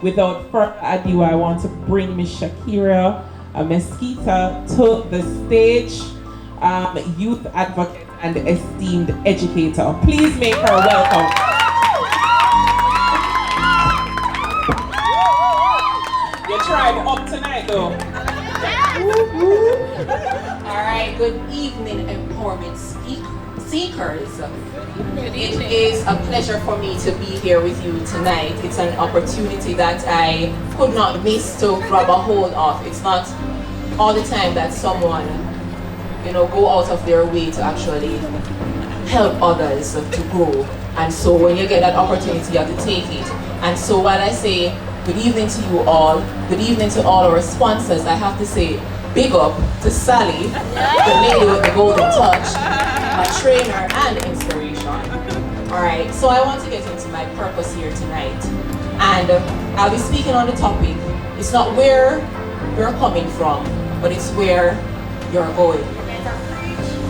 without further ado, I want to bring Miss Shackeria Mesquita to the stage, youth advocate and esteemed educator. Please make her welcome. You tried up tonight though. Alright, good evening, empowerment seekers. It is a pleasure for me to be here with you tonight. It's an opportunity that I could not miss to grab a hold of. It's not all the time that someone, go out of their way to actually help others to grow. And so when you get that opportunity, you have to take it. And so while I say good evening to you all, good evening to all our sponsors, I have to say big up to Sally, the lady with the golden touch, a trainer and inspiration. Alright, so I want to get into my purpose here tonight. And I'll be speaking on the topic. It's not where you're coming from, but it's where you're going.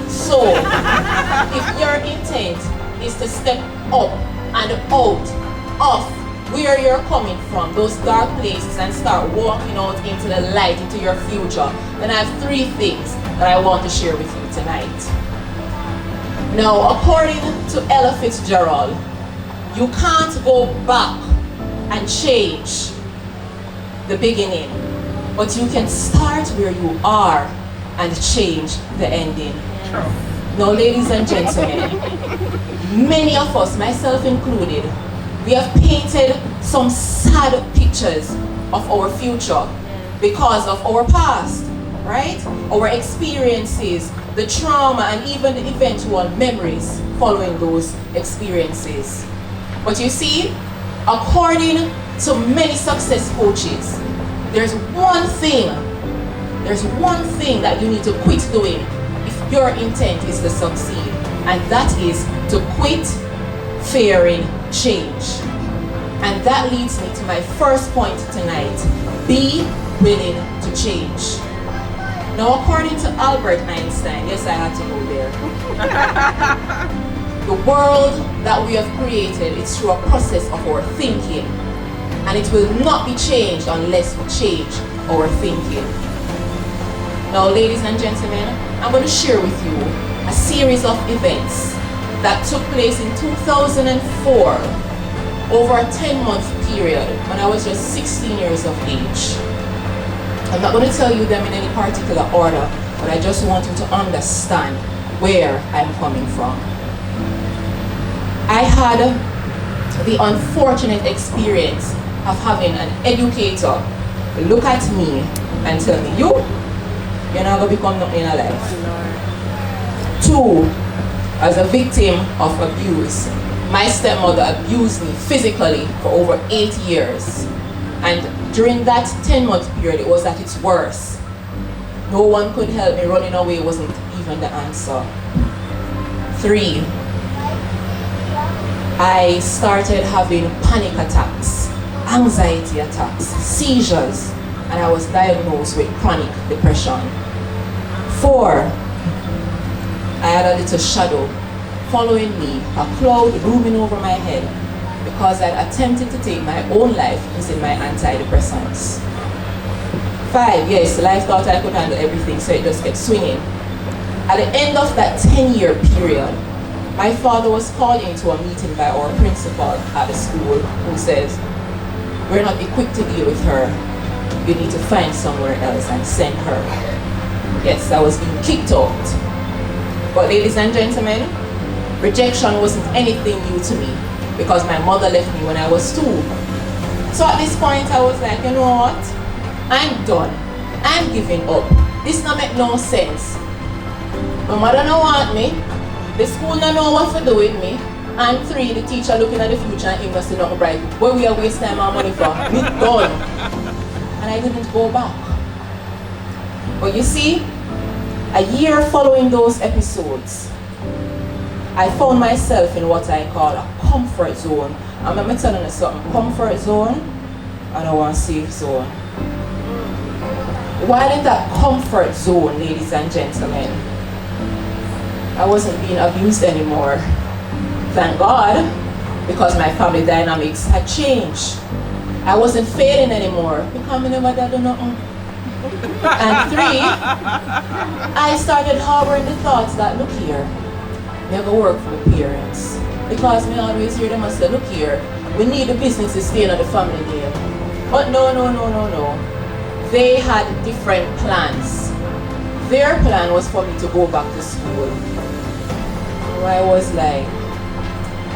So, if your intent is to step up and out of where you're coming from, those dark places, and start walking out into the light, into your future, then I have 3 things that I want to share with you tonight. Now, according to Ella Fitzgerald, you can't go back and change the beginning, but you can start where you are and change the ending. Now, ladies and gentlemen, many of us, myself included, we have painted some sad pictures of our future because of our past, right? Our experiences, the trauma, and even the eventual memories following those experiences. But you see, according to many success coaches, there's one thing that you need to quit doing if your intent is to succeed, and that is to quit fearing change. And that leads me to my first point tonight: be willing to change. Now, according to Albert Einstein, yes, I had to go there. The world that we have created is through a process of our thinking, and it will not be changed unless we change our thinking. Now, ladies and gentlemen, I'm going to share with you a series of events that took place in 2004 over a 10-month period when I was just 16 years of age. I'm not going to tell you them in any particular order, but I just want you to understand where I'm coming from. I had the unfortunate experience of having an educator look at me and tell me, you're not going to become nothing in life. 2, as a victim of abuse, my stepmother abused me physically for over 8 years. And during that 10-month period, it was at its worst. No one could help me. Running away wasn't even the answer. 3, I started having panic attacks, anxiety attacks, seizures, and I was diagnosed with chronic depression. 4, I had a little shadow following me, a cloud looming over my head, because I'd attempted to take my own life using my antidepressants. 5, yes, life thought I could handle everything, so it just kept swinging. At the end of that 10-year period, my father was called into a meeting by our principal at the school, who says, we're not equipped to deal with her. You need to find somewhere else and send her. Yes, I was being kicked out. But ladies and gentlemen, rejection wasn't anything new to me, because my mother left me when I was 2. So at this point I was like, you know what? I'm done. I'm giving up. This don't make no sense. My mother don't want me. The school don't know what to do with me. And 3, the teacher looking at the future and him just say nothing bright. Where we are wasting time and money for? Me done. And I didn't go back. But you see, a year following those episodes, I found myself in what I call a comfort zone. And let me tell you something, comfort zone and a safe zone. While in that comfort zone, ladies and gentlemen, I wasn't being abused anymore. Thank God, because my family dynamics had changed. I wasn't failing anymore because I never did nothing. And 3, I started harboring the thoughts that, look here, never work for my parents. Because me always hear them and say, look here, we need the business to stay on the family name. But no. They had different plans. Their plan was for me to go back to school. So I was like,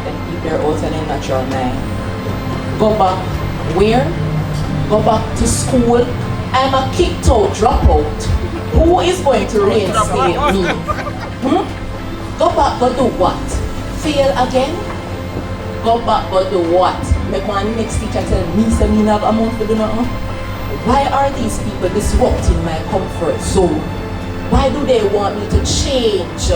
then keep their out and their natural mind. Go back where? Go back to school. I'm a kicked out dropout. Who is going to reinstate me? Go back, but do what? Fail again? Go back, but do what? Make my next teacher tell me, say me have a month to do nothing? Why are these people disrupting my comfort zone? Why do they want me to change?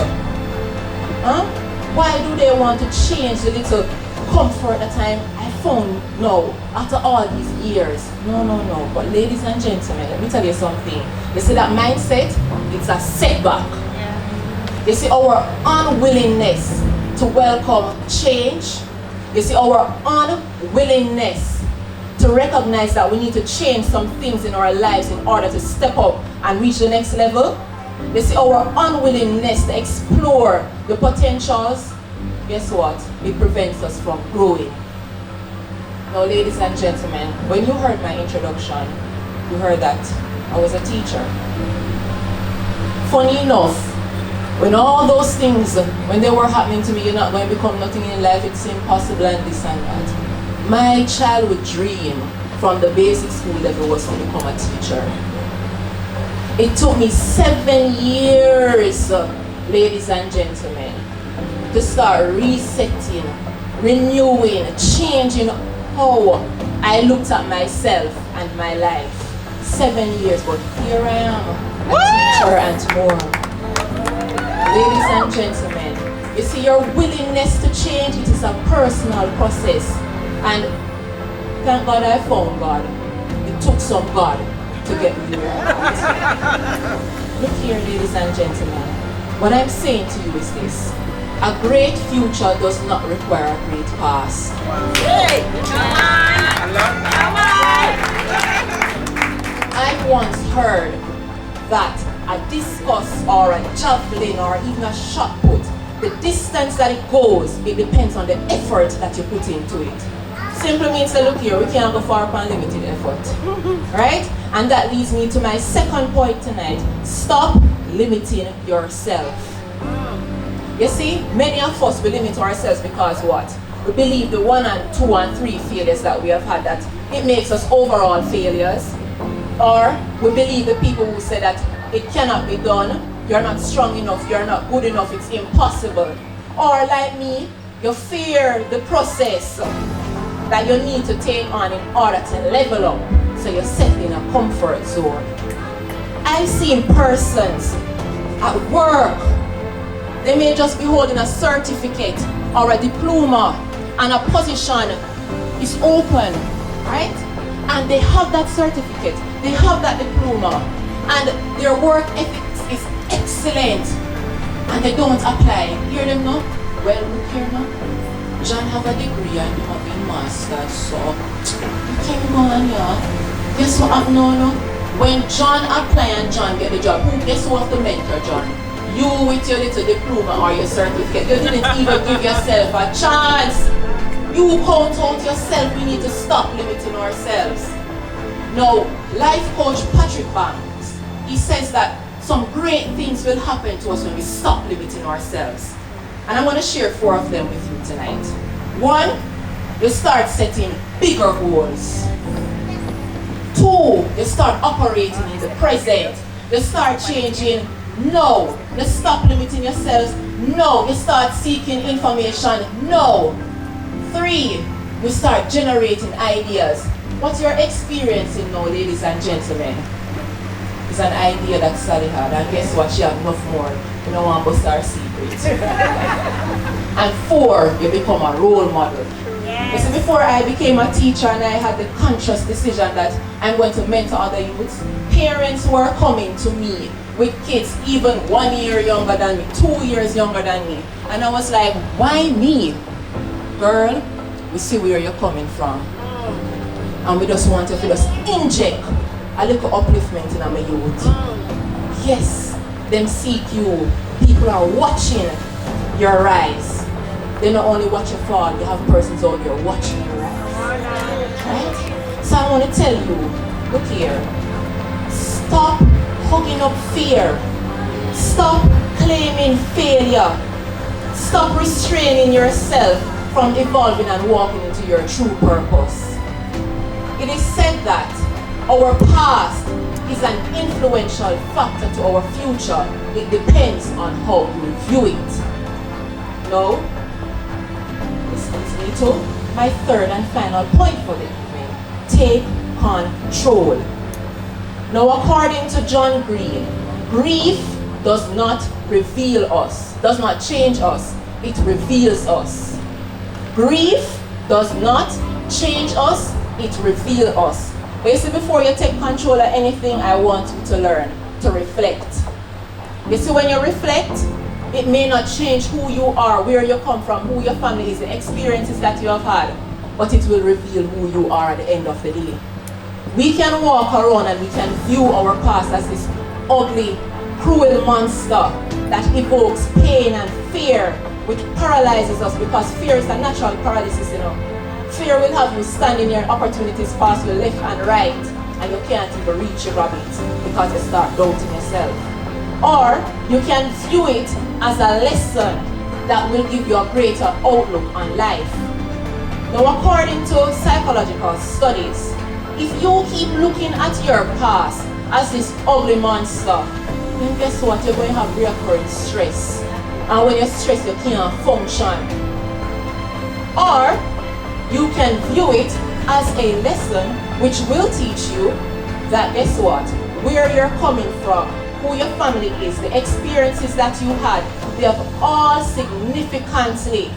Why do they want to change the little comfort that I found now after all these years? No. But ladies and gentlemen, let me tell you something. You see that mindset? It's a setback. Yeah. You see our unwillingness to welcome change. You see our unwillingness to recognize that we need to change some things in our lives in order to step up and reach the next level. You see our unwillingness to explore the potentials. Guess what? It prevents us from growing. Now, ladies and gentlemen, when you heard my introduction, you heard that I was a teacher. Funny enough, when all those things, when they were happening to me, you're not going to become nothing in life, it's impossible and this and that. My childhood dream from the basic school level was to become a teacher. It took me 7 years, ladies and gentlemen, to start resetting, renewing, changing how I looked at myself and my life. 7 years, but here I am, a teacher and more. Ladies and gentlemen, you see, your willingness to change, it is a personal process. And thank God I found God. It took some God to get me where I'm at. Look here, ladies and gentlemen. What I'm saying to you is this. A great future does not require a great past. Hey! I once heard that a discus or a javelin or even a shot put, the distance that it goes, it depends on the effort that you put into it. Simply means that, look here, we can't go far upon limited effort. Right? And that leads me to my second point tonight. Stop limiting yourself. You see, many of us, we limit ourselves because what? We believe the 1 and 2 and 3 failures that we have had, that it makes us overall failures. Or we believe the people who say that it cannot be done, you're not strong enough, you're not good enough, it's impossible. Or like me, you fear the process that you need to take on in order to level up. So you're set in a comfort zone. I've seen persons at work, they may just be holding a certificate or a diploma and a position is open, right? And they have that certificate, they have that diploma, and their work ethics is excellent, and they don't apply. Hear them now? Well, look here now. John have a degree and you have a master's, so you can't go on here. Guess what happened now? When John apply and John get the job, guess who have to mentor John? You with your little diploma or your certificate. You didn't even give yourself a chance. You count out yourself. We need to stop limiting ourselves. Now, life coach Patrick Banks, he says that some great things will happen to us when we stop limiting ourselves. And I'm going to share 4 of them with you tonight. 1, you start setting bigger goals. 2, you start operating in the present. You start changing. No. You stop limiting yourselves. No. You start seeking information. No. 3, you start generating ideas. What you're experiencing now, ladies and gentlemen, is an idea that Sally had. And guess what? She had enough more. You don't want to bust our secret. And 4, you become a role model. Yes. You see, before I became a teacher and I had the conscious decision that I'm going to mentor other youths, parents were coming to me with kids even 1 year younger than me, 2 years younger than me. And I was like, why me? Girl, we see where you're coming from. And we just want to just inject a little upliftment in our youth. Yes, them seek you. People are watching your rise. They not only watch your fall, you have persons out there watching your rise. Right? So I want to tell you, look here. Stop hugging up fear. Stop claiming failure. Stop restraining yourself from evolving and walking into your true purpose. It is said that our past is an influential factor to our future. It depends on how you view it. Now, this leads me to my third and final point for the evening. Take control. Now, according to John Green, grief does not reveal us, does not change us, it reveals us. Grief does not change us, it reveals us. But you see, before you take control of anything, I want you to learn to reflect. You see, when you reflect, it may not change who you are, where you come from, who your family is, the experiences that you have had, but it will reveal who you are at the end of the day. We can walk around and we can view our past as this ugly, cruel monster that evokes pain and fear, which paralyzes us, because fear is a natural paralysis, you know. Fear will have you standing here, opportunities pass you left and right, and you can't even reach your rabbit because you start doubting yourself. Or you can view it as a lesson that will give you a greater outlook on life. Now, according to psychological studies, if you keep looking at your past as this ugly monster, then guess what? You're going to have recurring stress. And when you're stressed, you can't function. Or you can view it as a lesson which will teach you that, guess what? Where you're coming from, who your family is, the experiences that you had, they have all significantly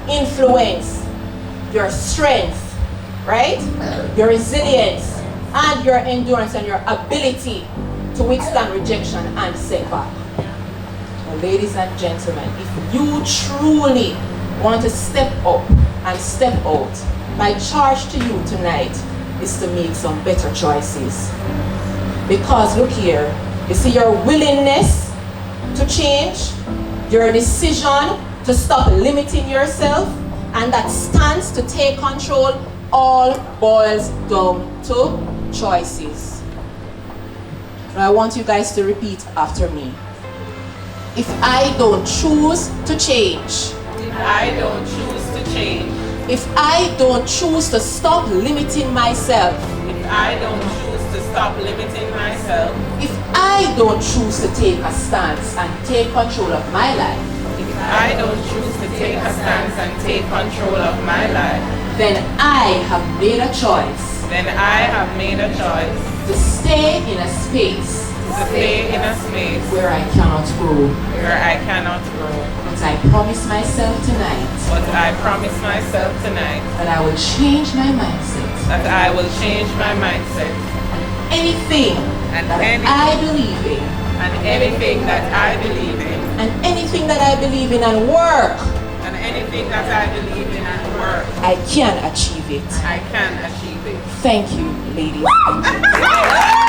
influenced your strength, right? Your resilience and your endurance and your ability to withstand rejection and setback. Now, ladies and gentlemen, if you truly want to step up and step out, my charge to you tonight is to make some better choices. Because look here, you see, your willingness to change, your decision to stop limiting yourself, and that stance to take control all boils down to choices. Now I want you guys to repeat after me. If I don't choose to change, if I don't choose to change, if I don't choose to stop limiting myself, if I don't choose to stop limiting myself, if I don't choose to take a stance and take control of my life, if I don't choose to take a stance and take control of my life, then I have made a choice. Then I have made a choice To stay in a space. to stay in a space Where I cannot grow. where I cannot grow. But I promise myself tonight But I promise myself tonight that I will change my mindset. that I will change my mindset. Anything And that anything- I believe in, And anything that I believe in, and anything that I believe in and work, and anything that I believe in and work, I can achieve it. I can achieve it. Thank you, ladies.